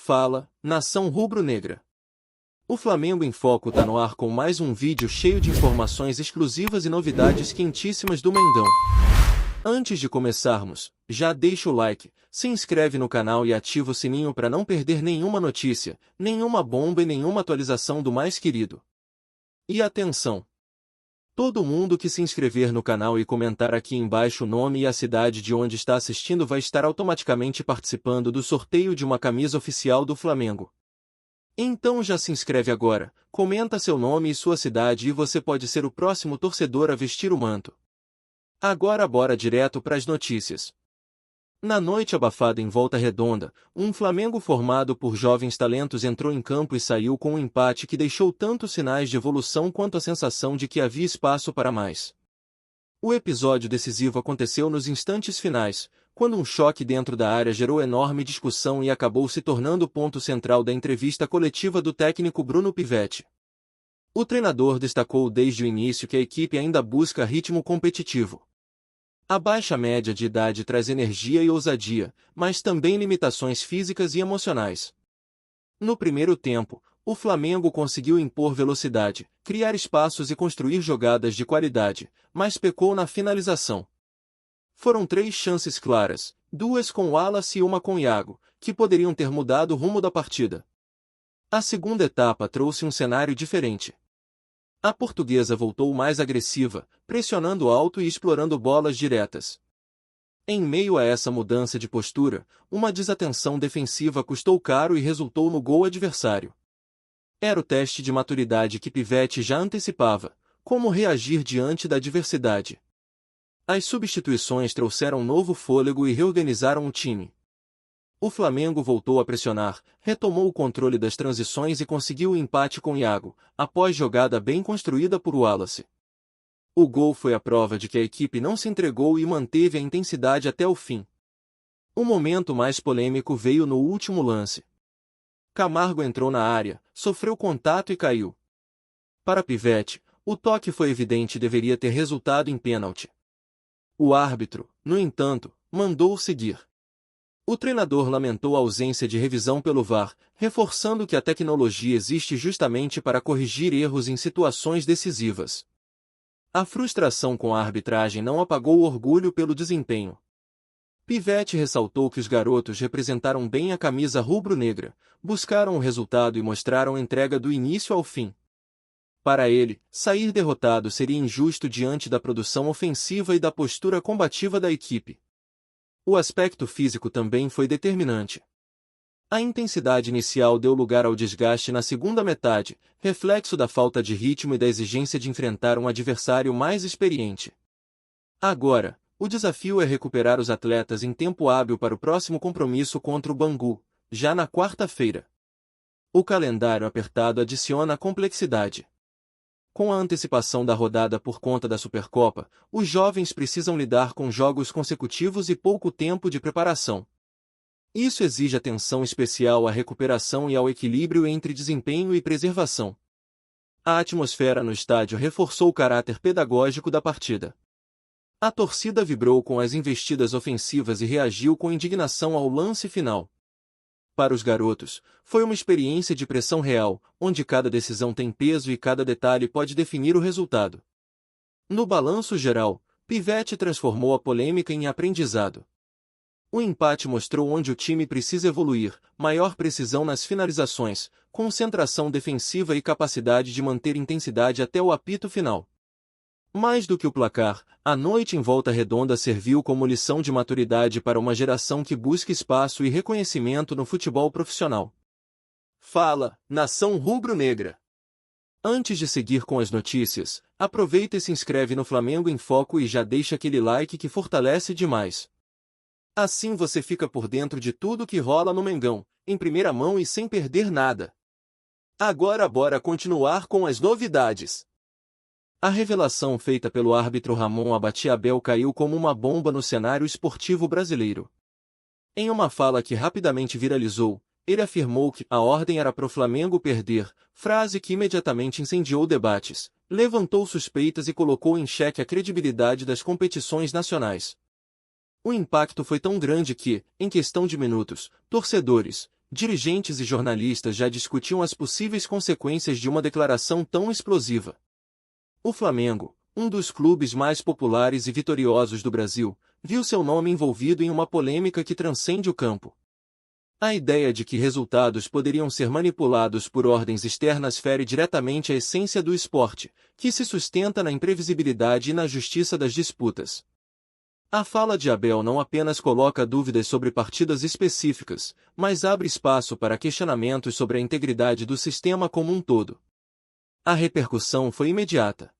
Fala, nação rubro-negra. O Flamengo em Foco tá no ar com mais um vídeo cheio de informações exclusivas e novidades quentíssimas do Mengão. Antes de começarmos, já deixa o like, se inscreve no canal e ativa o sininho para não perder nenhuma notícia, nenhuma bomba e nenhuma atualização do mais querido. E atenção! Todo mundo que se inscrever no canal e comentar aqui embaixo o nome e a cidade de onde está assistindo vai estar automaticamente participando do sorteio de uma camisa oficial do Flamengo. Então já se inscreve agora, comenta seu nome e sua cidade e você pode ser o próximo torcedor a vestir o manto. Agora bora direto para as notícias. Na noite abafada em Volta Redonda, um Flamengo formado por jovens talentos entrou em campo e saiu com um empate que deixou tanto sinais de evolução quanto a sensação de que havia espaço para mais. O episódio decisivo aconteceu nos instantes finais, quando um choque dentro da área gerou enorme discussão e acabou se tornando o ponto central da entrevista coletiva do técnico Bruno Pivetti. O treinador destacou desde o início que a equipe ainda busca ritmo competitivo. A baixa média de idade traz energia e ousadia, mas também limitações físicas e emocionais. No primeiro tempo, o Flamengo conseguiu impor velocidade, criar espaços e construir jogadas de qualidade, mas pecou na finalização. Foram 3 chances claras, 2 com Wallace e uma com Iago, que poderiam ter mudado o rumo da partida. A segunda etapa trouxe um cenário diferente. A portuguesa voltou mais agressiva, pressionando alto e explorando bolas diretas. Em meio a essa mudança de postura, uma desatenção defensiva custou caro e resultou no gol adversário. Era o teste de maturidade que Pivetti já antecipava, como reagir diante da adversidade. As substituições trouxeram novo fôlego e reorganizaram o time. O Flamengo voltou a pressionar, retomou o controle das transições e conseguiu o empate com Iago, após jogada bem construída por Wallace. O gol foi a prova de que a equipe não se entregou e manteve a intensidade até o fim. O momento mais polêmico veio no último lance. Camargo entrou na área, sofreu contato e caiu. Para Pivetti, o toque foi evidente e deveria ter resultado em pênalti. O árbitro, no entanto, mandou-o seguir. O treinador lamentou a ausência de revisão pelo VAR, reforçando que a tecnologia existe justamente para corrigir erros em situações decisivas. A frustração com a arbitragem não apagou o orgulho pelo desempenho. Pivetti ressaltou que os garotos representaram bem a camisa rubro-negra, buscaram o resultado e mostraram entrega do início ao fim. Para ele, sair derrotado seria injusto diante da produção ofensiva e da postura combativa da equipe. O aspecto físico também foi determinante. A intensidade inicial deu lugar ao desgaste na segunda metade, reflexo da falta de ritmo e da exigência de enfrentar um adversário mais experiente. Agora, o desafio é recuperar os atletas em tempo hábil para o próximo compromisso contra o Bangu, já na quarta-feira. O calendário apertado adiciona complexidade. Com a antecipação da rodada por conta da Supercopa, os jovens precisam lidar com jogos consecutivos e pouco tempo de preparação. Isso exige atenção especial à recuperação e ao equilíbrio entre desempenho e preservação. A atmosfera no estádio reforçou o caráter pedagógico da partida. A torcida vibrou com as investidas ofensivas e reagiu com indignação ao lance final. Para os garotos, foi uma experiência de pressão real, onde cada decisão tem peso e cada detalhe pode definir o resultado. No balanço geral, Pivetti transformou a polêmica em aprendizado. O empate mostrou onde o time precisa evoluir, maior precisão nas finalizações, concentração defensiva e capacidade de manter intensidade até o apito final. Mais do que o placar, a noite em Volta Redonda serviu como lição de maturidade para uma geração que busca espaço e reconhecimento no futebol profissional. Fala, nação rubro-negra! Antes de seguir com as notícias, aproveita e se inscreve no Flamengo em Foco e já deixa aquele like que fortalece demais. Assim você fica por dentro de tudo que rola no Mengão, em primeira mão e sem perder nada. Agora bora continuar com as novidades. A revelação feita pelo árbitro Ramon Abate-Abel caiu como uma bomba no cenário esportivo brasileiro. Em uma fala que rapidamente viralizou, ele afirmou que a ordem era pro Flamengo perder, frase que imediatamente incendiou debates, levantou suspeitas e colocou em xeque a credibilidade das competições nacionais. O impacto foi tão grande que, em questão de minutos, torcedores, dirigentes e jornalistas já discutiam as possíveis consequências de uma declaração tão explosiva. O Flamengo, um dos clubes mais populares e vitoriosos do Brasil, viu seu nome envolvido em uma polêmica que transcende o campo. A ideia de que resultados poderiam ser manipulados por ordens externas fere diretamente a essência do esporte, que se sustenta na imprevisibilidade e na justiça das disputas. A fala de Abel não apenas coloca dúvidas sobre partidas específicas, mas abre espaço para questionamentos sobre a integridade do sistema como um todo. A repercussão foi imediata.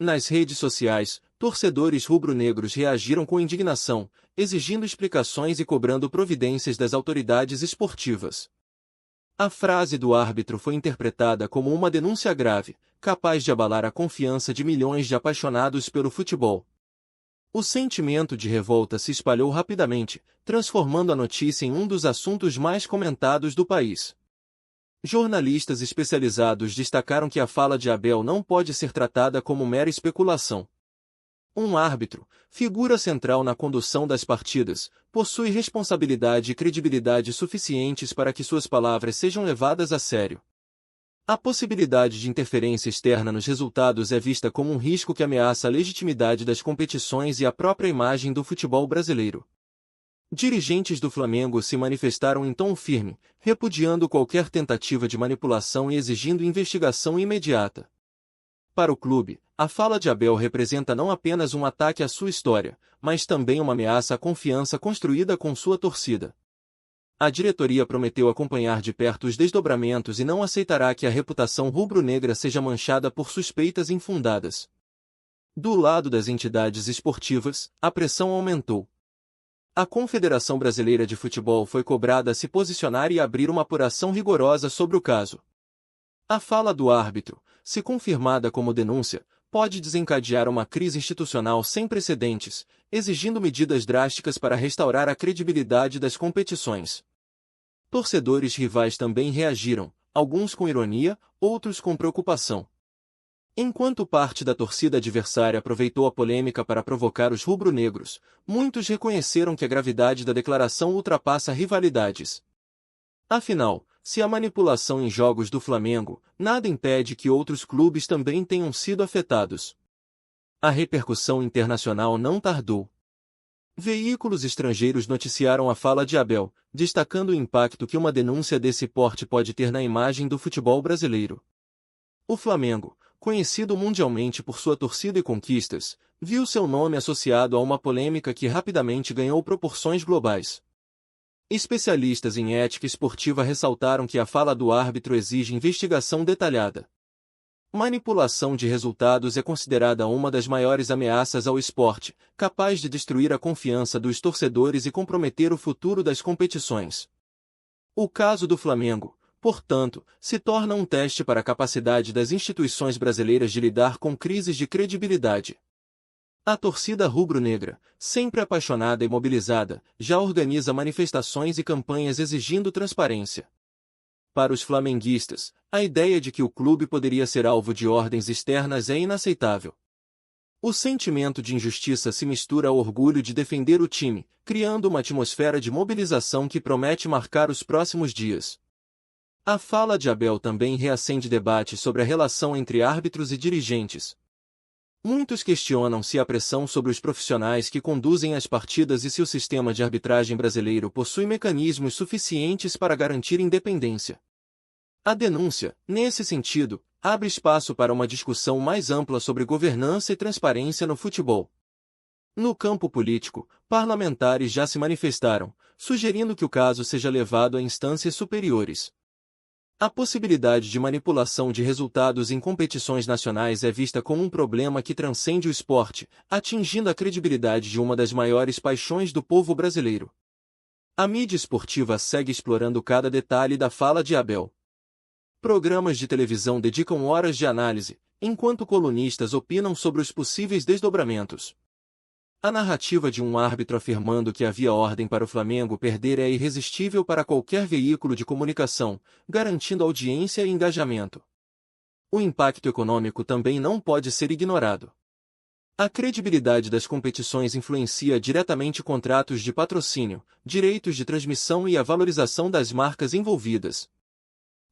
Nas redes sociais, torcedores rubro-negros reagiram com indignação, exigindo explicações e cobrando providências das autoridades esportivas. A frase do árbitro foi interpretada como uma denúncia grave, capaz de abalar a confiança de milhões de apaixonados pelo futebol. O sentimento de revolta se espalhou rapidamente, transformando a notícia em um dos assuntos mais comentados do país. Jornalistas especializados destacaram que a fala de Abel não pode ser tratada como mera especulação. Um árbitro, figura central na condução das partidas, possui responsabilidade e credibilidade suficientes para que suas palavras sejam levadas a sério. A possibilidade de interferência externa nos resultados é vista como um risco que ameaça a legitimidade das competições e a própria imagem do futebol brasileiro. Dirigentes do Flamengo se manifestaram em tom firme, repudiando qualquer tentativa de manipulação e exigindo investigação imediata. Para o clube, a fala de Abel representa não apenas um ataque à sua história, mas também uma ameaça à confiança construída com sua torcida. A diretoria prometeu acompanhar de perto os desdobramentos e não aceitará que a reputação rubro-negra seja manchada por suspeitas infundadas. Do lado das entidades esportivas, a pressão aumentou. A Confederação Brasileira de Futebol foi cobrada a se posicionar e abrir uma apuração rigorosa sobre o caso. A fala do árbitro, se confirmada como denúncia, pode desencadear uma crise institucional sem precedentes, exigindo medidas drásticas para restaurar a credibilidade das competições. Torcedores rivais também reagiram, alguns com ironia, outros com preocupação. Enquanto parte da torcida adversária aproveitou a polêmica para provocar os rubro-negros, muitos reconheceram que a gravidade da declaração ultrapassa rivalidades. Afinal, se há manipulação em jogos do Flamengo, nada impede que outros clubes também tenham sido afetados. A repercussão internacional não tardou. Veículos estrangeiros noticiaram a fala de Abel, destacando o impacto que uma denúncia desse porte pode ter na imagem do futebol brasileiro. O Flamengo, conhecido mundialmente por sua torcida e conquistas, viu seu nome associado a uma polêmica que rapidamente ganhou proporções globais. Especialistas em ética esportiva ressaltaram que a fala do árbitro exige investigação detalhada. Manipulação de resultados é considerada uma das maiores ameaças ao esporte, capaz de destruir a confiança dos torcedores e comprometer o futuro das competições. O caso do Flamengo, portanto, se torna um teste para a capacidade das instituições brasileiras de lidar com crises de credibilidade. A torcida rubro-negra, sempre apaixonada e mobilizada, já organiza manifestações e campanhas exigindo transparência. Para os flamenguistas, a ideia de que o clube poderia ser alvo de ordens externas é inaceitável. O sentimento de injustiça se mistura ao orgulho de defender o time, criando uma atmosfera de mobilização que promete marcar os próximos dias. A fala de Abel também reacende debate sobre a relação entre árbitros e dirigentes. Muitos questionam se a pressão sobre os profissionais que conduzem as partidas e se o sistema de arbitragem brasileiro possui mecanismos suficientes para garantir independência. A denúncia, nesse sentido, abre espaço para uma discussão mais ampla sobre governança e transparência no futebol. No campo político, parlamentares já se manifestaram, sugerindo que o caso seja levado a instâncias superiores. A possibilidade de manipulação de resultados em competições nacionais é vista como um problema que transcende o esporte, atingindo a credibilidade de uma das maiores paixões do povo brasileiro. A mídia esportiva segue explorando cada detalhe da fala de Abel. Programas de televisão dedicam horas de análise, enquanto colunistas opinam sobre os possíveis desdobramentos. A narrativa de um árbitro afirmando que havia ordem para o Flamengo perder é irresistível para qualquer veículo de comunicação, garantindo audiência e engajamento. O impacto econômico também não pode ser ignorado. A credibilidade das competições influencia diretamente contratos de patrocínio, direitos de transmissão e a valorização das marcas envolvidas.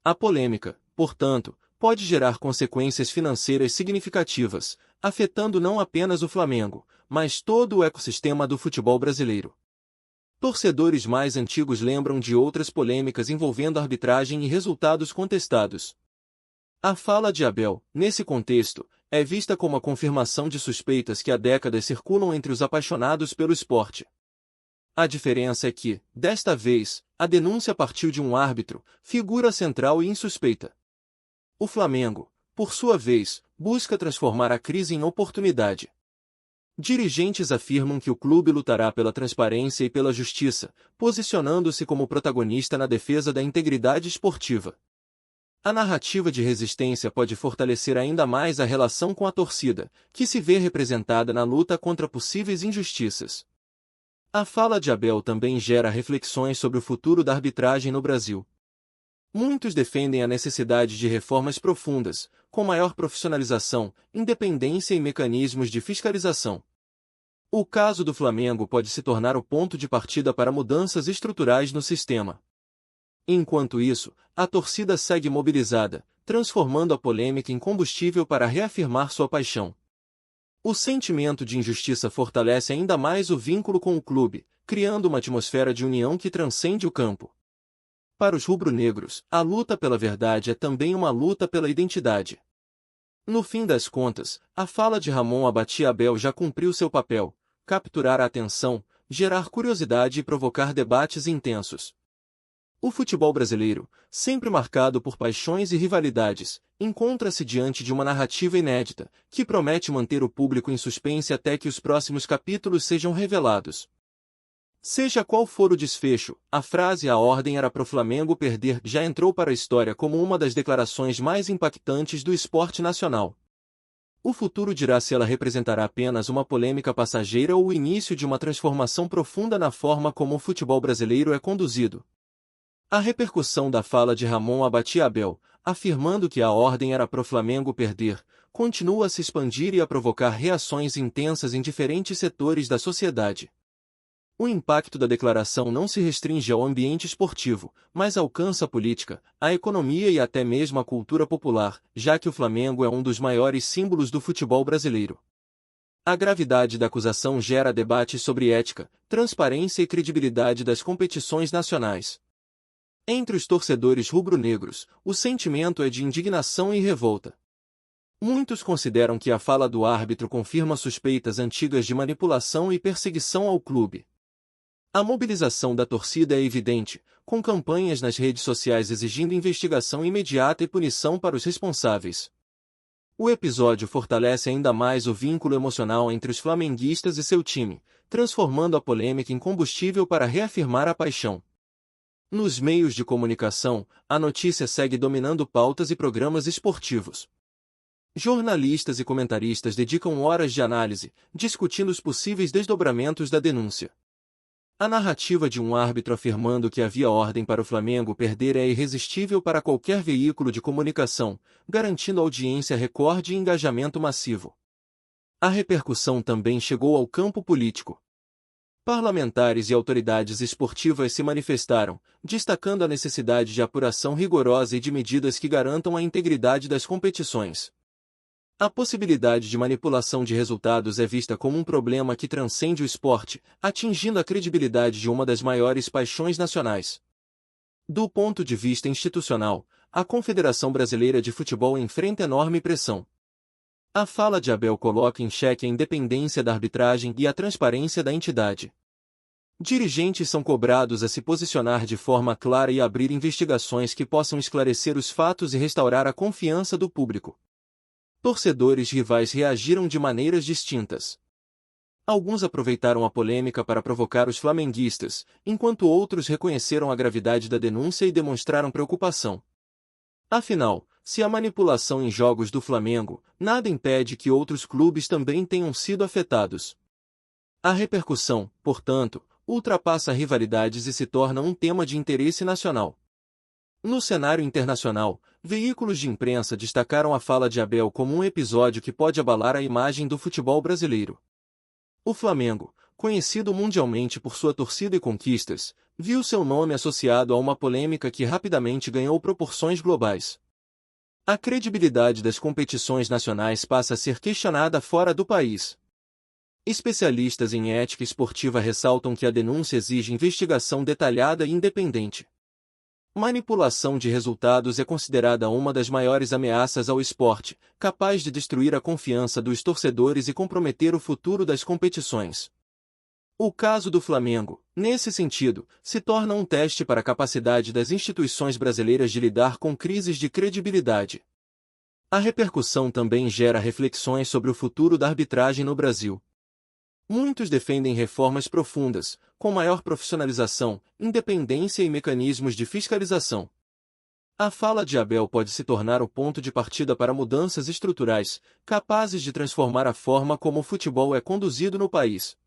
A polêmica, portanto, pode gerar consequências financeiras significativas, afetando não apenas o Flamengo, mas todo o ecossistema do futebol brasileiro. Torcedores mais antigos lembram de outras polêmicas envolvendo arbitragem e resultados contestados. A fala de Abel, nesse contexto, é vista como a confirmação de suspeitas que há décadas circulam entre os apaixonados pelo esporte. A diferença é que, desta vez, a denúncia partiu de um árbitro, figura central e insuspeita. O Flamengo, por sua vez, busca transformar a crise em oportunidade. Dirigentes afirmam que o clube lutará pela transparência e pela justiça, posicionando-se como protagonista na defesa da integridade esportiva. A narrativa de resistência pode fortalecer ainda mais a relação com a torcida, que se vê representada na luta contra possíveis injustiças. A fala de Abel também gera reflexões sobre o futuro da arbitragem no Brasil. Muitos defendem a necessidade de reformas profundas, com maior profissionalização, independência e mecanismos de fiscalização. O caso do Flamengo pode se tornar o ponto de partida para mudanças estruturais no sistema. Enquanto isso, a torcida segue mobilizada, transformando a polêmica em combustível para reafirmar sua paixão. O sentimento de injustiça fortalece ainda mais o vínculo com o clube, criando uma atmosfera de união que transcende o campo. Para os rubro-negros, a luta pela verdade é também uma luta pela identidade. No fim das contas, a fala de Ramon Abati Abel já cumpriu seu papel: capturar a atenção, gerar curiosidade e provocar debates intensos. O futebol brasileiro, sempre marcado por paixões e rivalidades, encontra-se diante de uma narrativa inédita, que promete manter o público em suspense até que os próximos capítulos sejam revelados. Seja qual for o desfecho, a frase "a ordem era pro Flamengo perder" já entrou para a história como uma das declarações mais impactantes do esporte nacional. O futuro dirá se ela representará apenas uma polêmica passageira ou o início de uma transformação profunda na forma como o futebol brasileiro é conduzido. A repercussão da fala de Ramon Abati Abel, afirmando que a ordem era pro Flamengo perder, continua a se expandir e a provocar reações intensas em diferentes setores da sociedade. O impacto da declaração não se restringe ao ambiente esportivo, mas alcança a política, a economia e até mesmo a cultura popular, já que o Flamengo é um dos maiores símbolos do futebol brasileiro. A gravidade da acusação gera debates sobre ética, transparência e credibilidade das competições nacionais. Entre os torcedores rubro-negros, o sentimento é de indignação e revolta. Muitos consideram que a fala do árbitro confirma suspeitas antigas de manipulação e perseguição ao clube. A mobilização da torcida é evidente, com campanhas nas redes sociais exigindo investigação imediata e punição para os responsáveis. O episódio fortalece ainda mais o vínculo emocional entre os flamenguistas e seu time, transformando a polêmica em combustível para reafirmar a paixão. Nos meios de comunicação, a notícia segue dominando pautas e programas esportivos. Jornalistas e comentaristas dedicam horas de análise, discutindo os possíveis desdobramentos da denúncia. A narrativa de um árbitro afirmando que havia ordem para o Flamengo perder é irresistível para qualquer veículo de comunicação, garantindo audiência recorde e engajamento massivo. A repercussão também chegou ao campo político. Parlamentares e autoridades esportivas se manifestaram, destacando a necessidade de apuração rigorosa e de medidas que garantam a integridade das competições. A possibilidade de manipulação de resultados é vista como um problema que transcende o esporte, atingindo a credibilidade de uma das maiores paixões nacionais. Do ponto de vista institucional, a Confederação Brasileira de Futebol enfrenta enorme pressão. A fala de Abel coloca em xeque a independência da arbitragem e a transparência da entidade. Dirigentes são cobrados a se posicionar de forma clara e abrir investigações que possam esclarecer os fatos e restaurar a confiança do público. Torcedores rivais reagiram de maneiras distintas. Alguns aproveitaram a polêmica para provocar os flamenguistas, enquanto outros reconheceram a gravidade da denúncia e demonstraram preocupação. Afinal, se há manipulação em jogos do Flamengo, nada impede que outros clubes também tenham sido afetados. A repercussão, portanto, ultrapassa rivalidades e se torna um tema de interesse nacional. No cenário internacional, Veículos de imprensa destacaram a fala de Abel como um episódio que pode abalar a imagem do futebol brasileiro. O Flamengo, conhecido mundialmente por sua torcida e conquistas, viu seu nome associado a uma polêmica que rapidamente ganhou proporções globais. A credibilidade das competições nacionais passa a ser questionada fora do país. Especialistas em ética esportiva ressaltam que a denúncia exige investigação detalhada e independente. Manipulação de resultados é considerada uma das maiores ameaças ao esporte, capaz de destruir a confiança dos torcedores e comprometer o futuro das competições. O caso do Flamengo, nesse sentido, se torna um teste para a capacidade das instituições brasileiras de lidar com crises de credibilidade. A repercussão também gera reflexões sobre o futuro da arbitragem no Brasil. Muitos defendem reformas profundas, com maior profissionalização, independência e mecanismos de fiscalização. A fala de Abel pode se tornar o ponto de partida para mudanças estruturais, capazes de transformar a forma como o futebol é conduzido no país.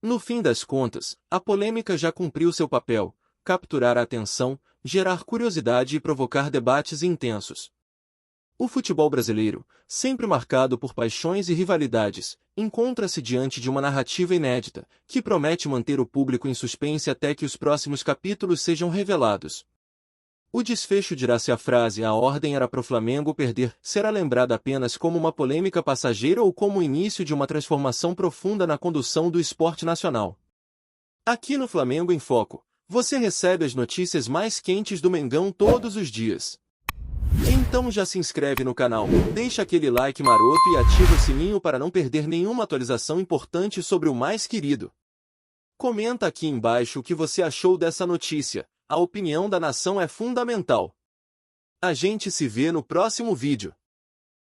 No fim das contas, a polêmica já cumpriu seu papel: capturar a atenção, gerar curiosidade e provocar debates intensos. O futebol brasileiro, sempre marcado por paixões e rivalidades, encontra-se diante de uma narrativa inédita, que promete manter o público em suspense até que os próximos capítulos sejam revelados. O desfecho dirá se a frase "a ordem era pro Flamengo perder" será lembrada apenas como uma polêmica passageira ou como o início de uma transformação profunda na condução do esporte nacional. Aqui no Flamengo em Foco, você recebe as notícias mais quentes do Mengão todos os dias. Então já se inscreve no canal, deixa aquele like maroto e ativa o sininho para não perder nenhuma atualização importante sobre o mais querido. Comenta aqui embaixo o que você achou dessa notícia, a opinião da nação é fundamental. A gente se vê no próximo vídeo.